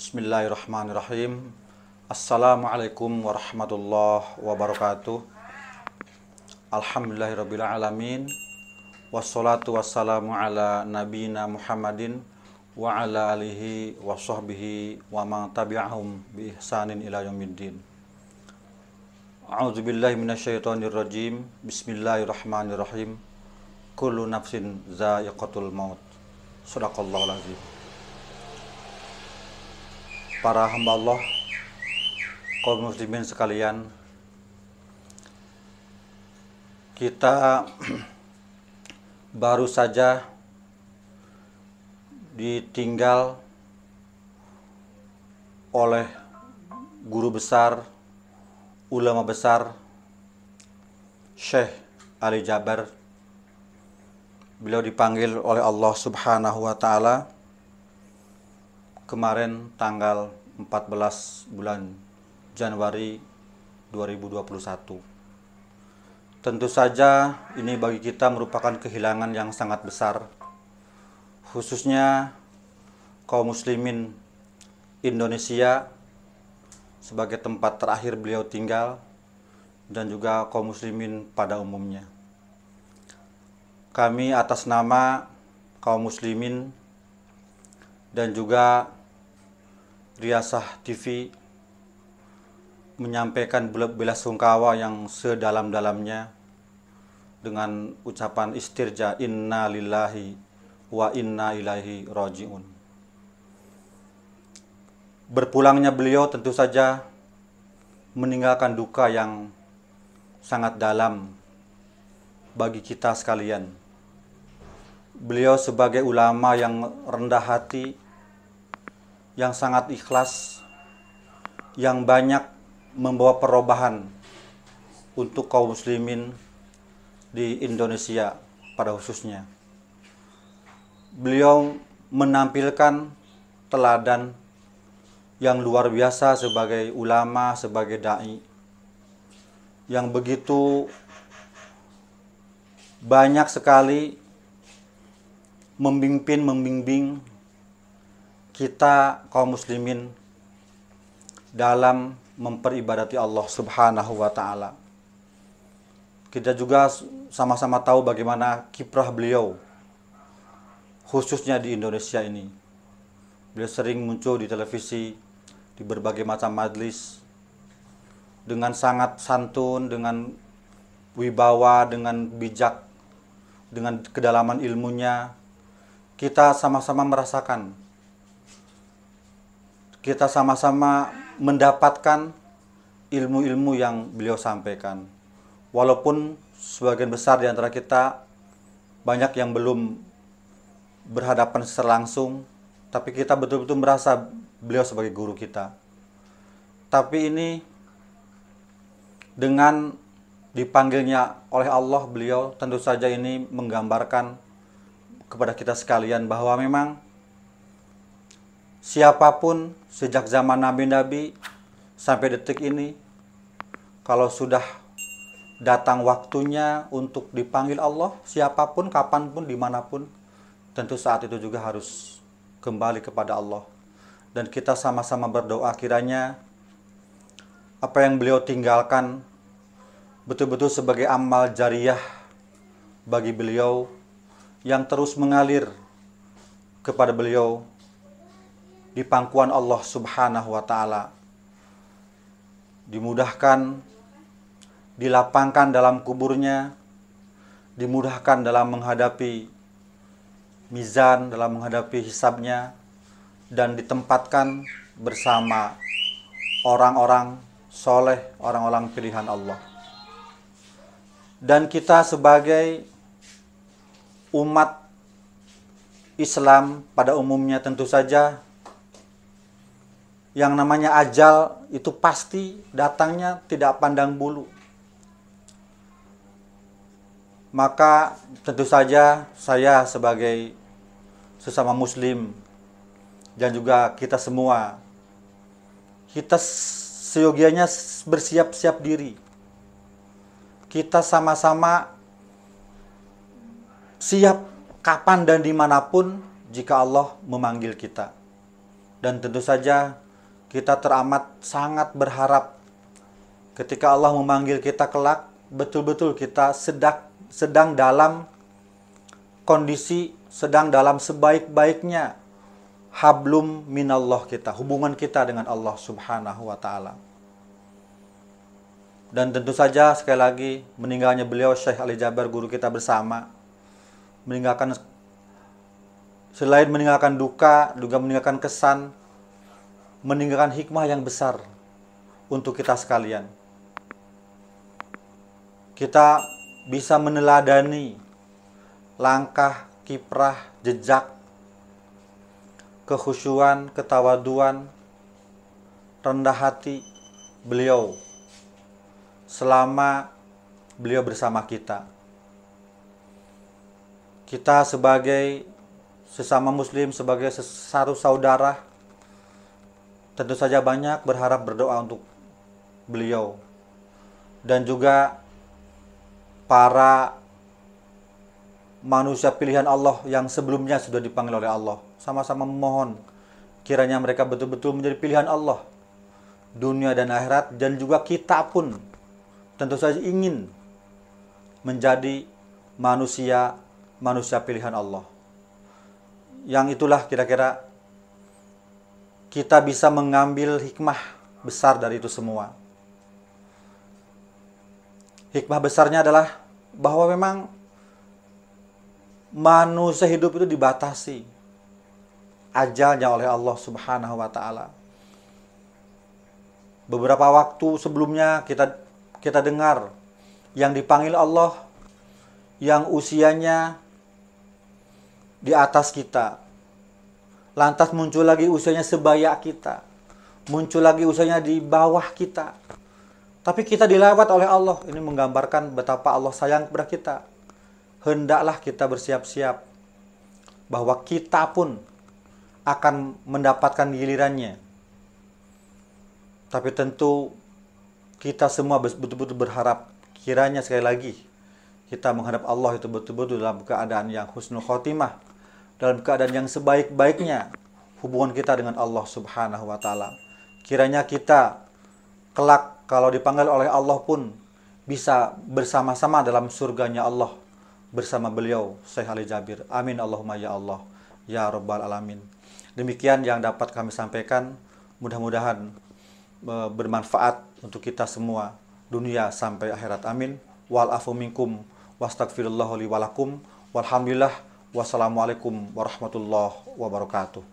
Bismillahirrahmanirrahim. Assalamualaikum warahmatullahi wabarakatuh. Alhamdulillahirabbil alamin. Wassalatu wassalamu ala nabiyina Muhammadin wa ala alihi wa sahbihi wa man tabi'ahum bi ihsanin ila yaumiddin. A'udzubillahi minasyaitonir rajim. Bismillahirrahmanirrahim. Kullu nafsin za'iqatul maut. Shadaqallahul azim. Para hamba Allah, kaum muslimin sekalian, kita baru saja ditinggal oleh guru besar, ulama besar, Syekh Ali Jaber. Beliau dipanggil oleh Allah Subhanahu wa Ta'ala kemarin tanggal 14 bulan Januari 2021. Tentu saja ini bagi kita merupakan kehilangan yang sangat besar, khususnya kaum muslimin Indonesia sebagai tempat terakhir beliau tinggal, dan juga kaum muslimin pada umumnya. Kami atas nama kaum muslimin dan juga Riyasah TV menyampaikan belasungkawa yang sedalam-dalamnya dengan ucapan istirja, inna lillahi wa inna ilaihi raji'un. Berpulangnya beliau tentu saja meninggalkan duka yang sangat dalam bagi kita sekalian. Beliau sebagai ulama yang rendah hati, yang sangat ikhlas, yang banyak membawa perubahan untuk kaum muslimin di Indonesia pada khususnya. Beliau menampilkan teladan yang luar biasa sebagai ulama, sebagai dai, yang begitu banyak sekali membimbing kita kaum muslimin dalam memperibadati Allah Subhanahu wa Ta'ala. Kita juga sama-sama tahu bagaimana kiprah beliau khususnya di Indonesia ini. Beliau sering muncul di televisi, di berbagai macam majlis, dengan sangat santun, dengan wibawa, dengan bijak, dengan kedalaman ilmunya. Kita sama-sama merasakan, kita sama-sama mendapatkan ilmu-ilmu yang beliau sampaikan. Walaupun sebagian besar di antara kita banyak yang belum berhadapan secara langsung, tapi kita betul-betul merasa beliau sebagai guru kita. Tapi ini dengan dipanggilnya oleh Allah beliau, tentu saja ini menggambarkan kepada kita sekalian bahwa memang siapapun sejak zaman nabi-nabi sampai detik ini, kalau sudah datang waktunya untuk dipanggil Allah, siapapun, kapanpun, dimanapun, tentu saat itu juga harus kembali kepada Allah. Dan kita sama-sama berdoa kiranya apa yang beliau tinggalkan betul-betul sebagai amal jariyah bagi beliau yang terus mengalir kepada beliau di pangkuan Allah Subhanahu wa Ta'ala. Dimudahkan, dilapangkan dalam kuburnya, dimudahkan dalam menghadapi mizan, dalam menghadapi hisabnya, dan ditempatkan bersama orang-orang soleh, orang-orang pilihan Allah. Dan kita sebagai umat Islam pada umumnya tentu saja yang namanya ajal itu pasti datangnya tidak pandang bulu. Maka tentu saja saya sebagai sesama muslim dan juga kita semua, kita seyogianya bersiap-siap diri. Kita sama-sama siap kapan dan dimanapun jika Allah memanggil kita. Dan tentu saja kita teramat sangat berharap ketika Allah memanggil kita kelak, betul-betul kita sedang dalam kondisi, sedang dalam sebaik-baiknya hablum minallah kita, hubungan kita dengan Allah Subhanahu wa Ta'ala. Dan tentu saja sekali lagi meninggalnya beliau Syekh Ali Jaber, guru kita bersama, selain meninggalkan duka, juga meninggalkan kesan, meninggalkan hikmah yang besar untuk kita sekalian. Kita bisa meneladani langkah, kiprah, jejak, kekhusyuan, ketawaduan, rendah hati beliau selama beliau bersama kita. Kita sebagai sesama muslim, sebagai satu saudara, tentu saja banyak berharap berdoa untuk beliau. Dan juga para manusia pilihan Allah yang sebelumnya sudah dipanggil oleh Allah. Sama-sama memohon kiranya mereka betul-betul menjadi pilihan Allah dunia dan akhirat. Dan juga kita pun tentu saja ingin menjadi manusia pilihan Allah. Yang itulah kira-kira kita bisa mengambil hikmah besar dari itu semua. Hikmah besarnya adalah bahwa memang manusia hidup itu dibatasi ajalnya oleh Allah Subhanahu wa Ta'ala. Beberapa waktu sebelumnya kita dengar yang dipanggil Allah yang usianya di atas kita. Lantas muncul lagi usianya sebaya kita. Muncul lagi usianya di bawah kita. Tapi kita dilewat oleh Allah. Ini menggambarkan betapa Allah sayang kepada kita. Hendaklah kita bersiap-siap bahwa kita pun akan mendapatkan gilirannya. Tapi tentu kita semua betul-betul berharap kiranya sekali lagi kita menghadap Allah itu betul-betul dalam keadaan yang husnul khotimah, dalam keadaan yang sebaik-baiknya hubungan kita dengan Allah Subhanahu wa Ta'ala. Kiranya kita kelak kalau dipanggil oleh Allah pun bisa bersama-sama dalam surganya Allah bersama beliau Syekh Ali Jabir. Amin Allahumma ya Allah ya Rabbal Alamin. Demikian yang dapat kami sampaikan, mudah-mudahan bermanfaat untuk kita semua dunia sampai akhirat. Amin. Wal afu minkum wastaghfirullahu li walakum walhamdulillah. Wassalamualaikum warahmatullahi wabarakatuh.